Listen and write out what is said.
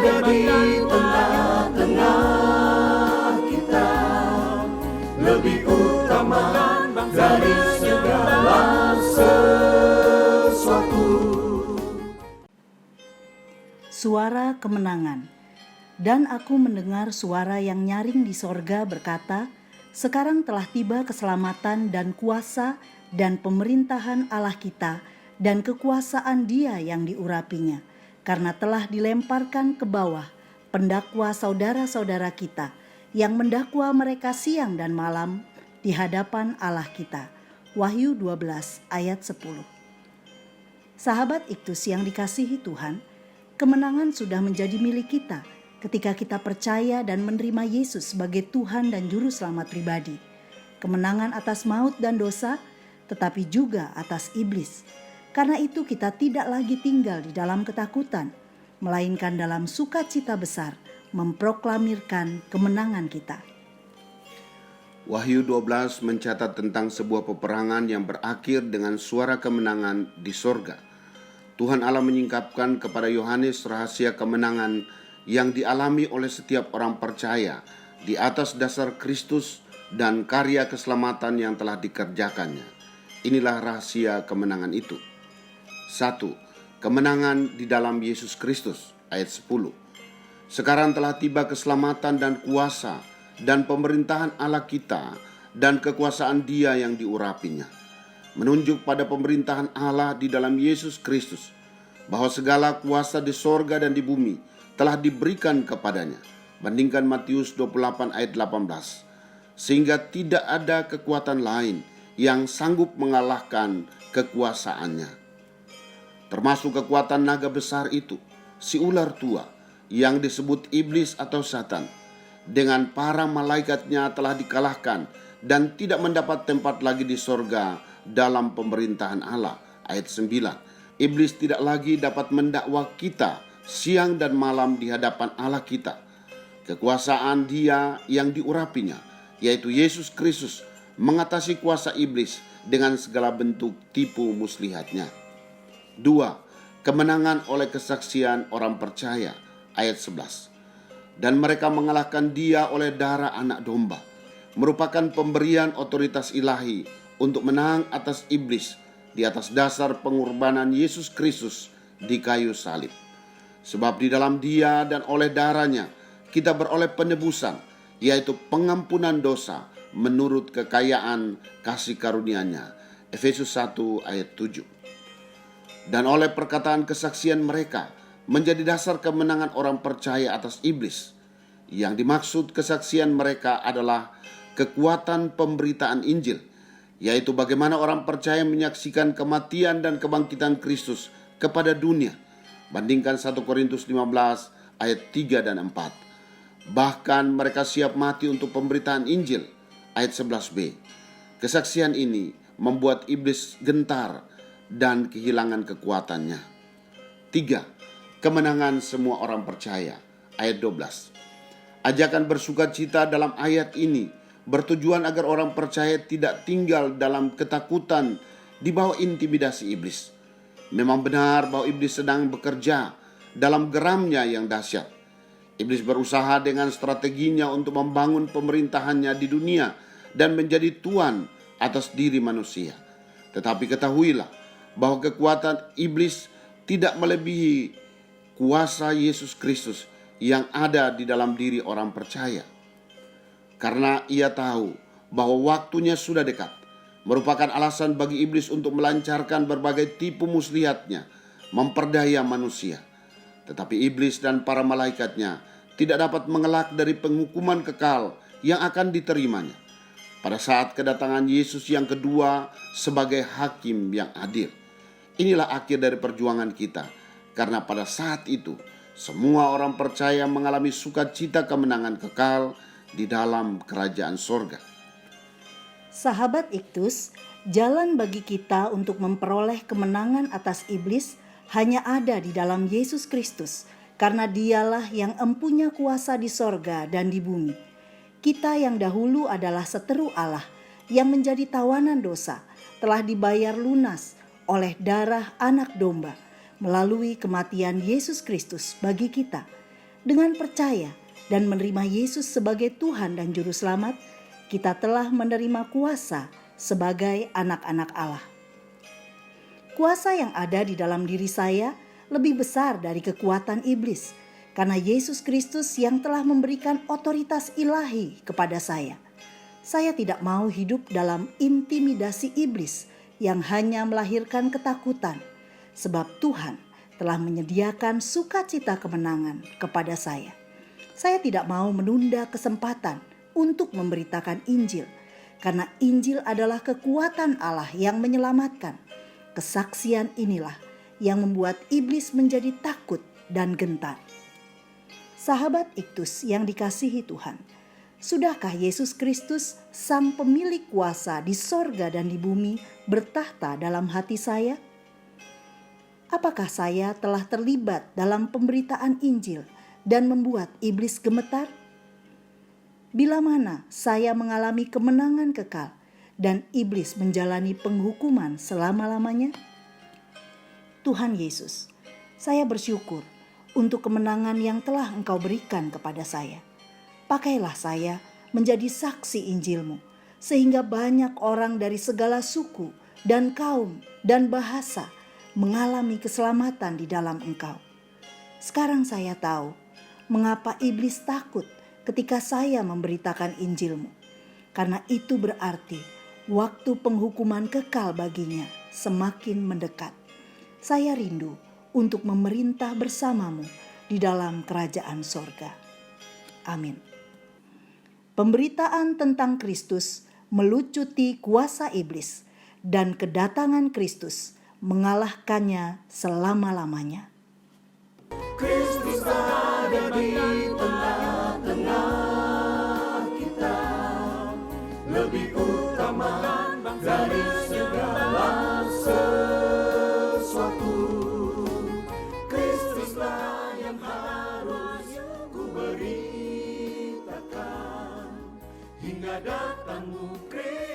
ada di tengah-tengah kita, lebih utama dari segala sesuatu. Suara kemenangan. Dan aku mendengar suara yang nyaring di sorga berkata, sekarang telah tiba keselamatan dan kuasa dan pemerintahan Allah kita dan kekuasaan Dia yang diurapinya, karena telah dilemparkan ke bawah pendakwa saudara-saudara kita yang mendakwa mereka siang dan malam di hadapan Allah kita. Wahyu 12 ayat 10. Sahabat Iktus yang dikasihi Tuhan, kemenangan sudah menjadi milik kita ketika kita percaya dan menerima Yesus sebagai Tuhan dan Juru Selamat pribadi. Kemenangan atas maut dan dosa, tetapi juga atas iblis. Karena itu kita tidak lagi tinggal di dalam ketakutan, melainkan dalam sukacita besar memproklamirkan kemenangan kita. Wahyu 12 mencatat tentang sebuah peperangan yang berakhir dengan suara kemenangan di sorga. Tuhan Allah menyingkapkan kepada Yohanes rahasia kemenangan yang dialami oleh setiap orang percaya di atas dasar Kristus dan karya keselamatan yang telah dikerjakannya. Inilah rahasia kemenangan itu. 1. Kemenangan di dalam Yesus Kristus, ayat 10. Sekarang telah tiba keselamatan dan kuasa dan pemerintahan Allah kita dan kekuasaan Dia yang diurapinya. Menunjuk pada pemerintahan Allah di dalam Yesus Kristus, bahwa segala kuasa di sorga dan di bumi telah diberikan kepadanya. Bandingkan Matius 28 ayat 18. Sehingga tidak ada kekuatan lain yang sanggup mengalahkan kekuasaannya. Termasuk kekuatan naga besar itu, si ular tua yang disebut iblis atau Satan, dengan para malaikatnya telah dikalahkan dan tidak mendapat tempat lagi di sorga dalam pemerintahan Allah. Ayat 9. Iblis tidak lagi dapat mendakwa kita siang dan malam di hadapan Allah kita. Kekuasaan Dia yang diurapinya, yaitu Yesus Kristus, mengatasi kuasa iblis dengan segala bentuk tipu muslihatnya. 2. Kemenangan oleh kesaksian orang percaya, ayat 11. Dan mereka mengalahkan Dia oleh darah anak domba, merupakan pemberian otoritas ilahi untuk menang atas iblis di atas dasar pengorbanan Yesus Kristus di kayu salib. Sebab di dalam Dia dan oleh darahnya kita beroleh penebusan, yaitu pengampunan dosa menurut kekayaan kasih karunia-Nya. Efesus 1 ayat 7. Dan oleh perkataan kesaksian mereka menjadi dasar kemenangan orang percaya atas iblis. Yang dimaksud kesaksian mereka adalah kekuatan pemberitaan Injil, yaitu bagaimana orang percaya menyaksikan kematian dan kebangkitan Kristus kepada dunia. Bandingkan 1 Korintus 15 ayat 3 dan 4. Bahkan mereka siap mati untuk pemberitaan Injil. Ayat 11b. Kesaksian ini membuat iblis gentar dan kehilangan kekuatannya. 3. Kemenangan semua orang percaya. Ayat 12. Ajakan bersukacita dalam ayat ini bertujuan agar orang percaya tidak tinggal dalam ketakutan di bawah intimidasi iblis. Memang benar bahwa iblis sedang bekerja dalam geramnya yang dahsyat. Iblis berusaha dengan strateginya untuk membangun pemerintahannya di dunia dan menjadi tuan atas diri manusia. Tetapi ketahuilah bahwa kekuatan iblis tidak melebihi kuasa Yesus Kristus yang ada di dalam diri orang percaya. Karena ia tahu bahwa waktunya sudah dekat, merupakan alasan bagi iblis untuk melancarkan berbagai tipu muslihatnya, memperdaya manusia. Tetapi iblis dan para malaikatnya tidak dapat mengelak dari penghukuman kekal yang akan diterimanya pada saat kedatangan Yesus yang kedua sebagai hakim yang adil. Inilah akhir dari perjuangan kita, karena pada saat itu semua orang percaya mengalami sukacita kemenangan kekal di dalam kerajaan sorga. Sahabat Iktus, jalan bagi kita untuk memperoleh kemenangan atas iblis hanya ada di dalam Yesus Kristus, karena Dialah yang empunya kuasa di sorga dan di bumi. Kita yang dahulu adalah seteru Allah, yang menjadi tawanan dosa, telah dibayar lunas oleh darah anak domba, melalui kematian Yesus Kristus bagi kita. Dengan percaya dan menerima Yesus sebagai Tuhan dan Juru Selamat, kita telah menerima kuasa sebagai anak-anak Allah. Kuasa yang ada di dalam diri saya lebih besar dari kekuatan iblis, karena Yesus Kristus yang telah memberikan otoritas ilahi kepada saya. Saya tidak mau hidup dalam intimidasi iblis yang hanya melahirkan ketakutan, sebab Tuhan telah menyediakan sukacita kemenangan kepada saya. Saya tidak mau menunda kesempatan untuk memberitakan Injil, karena Injil adalah kekuatan Allah yang menyelamatkan. Kesaksian inilah yang membuat iblis menjadi takut dan gentar. Sahabat Iktus yang dikasihi Tuhan, sudahkah Yesus Kristus, Sang Pemilik kuasa di sorga dan di bumi, bertahta dalam hati saya? Apakah saya telah terlibat dalam pemberitaan Injil dan membuat iblis gemetar? Bila mana saya mengalami kemenangan kekal dan iblis menjalani penghukuman selama-lamanya? Tuhan Yesus, saya bersyukur untuk kemenangan yang telah Engkau berikan kepada saya. Pakailah saya menjadi saksi Injil-Mu, sehingga banyak orang dari segala suku dan kaum dan bahasa mengalami keselamatan di dalam Engkau. Sekarang saya tahu mengapa iblis takut ketika saya memberitakan Injil-Mu, karena itu berarti waktu penghukuman kekal baginya semakin mendekat. Saya rindu untuk memerintah bersama-Mu di dalam kerajaan sorga. Amin. Pemberitaan tentang Kristus melucuti kuasa iblis, dan kedatangan Kristus mengalahkannya selama-lamanya. Kristus ada di tengah-tengah kita, lebih utama dari segala sesuatu. Kristuslah yang harus ku beritakan hingga datangmu Kristus.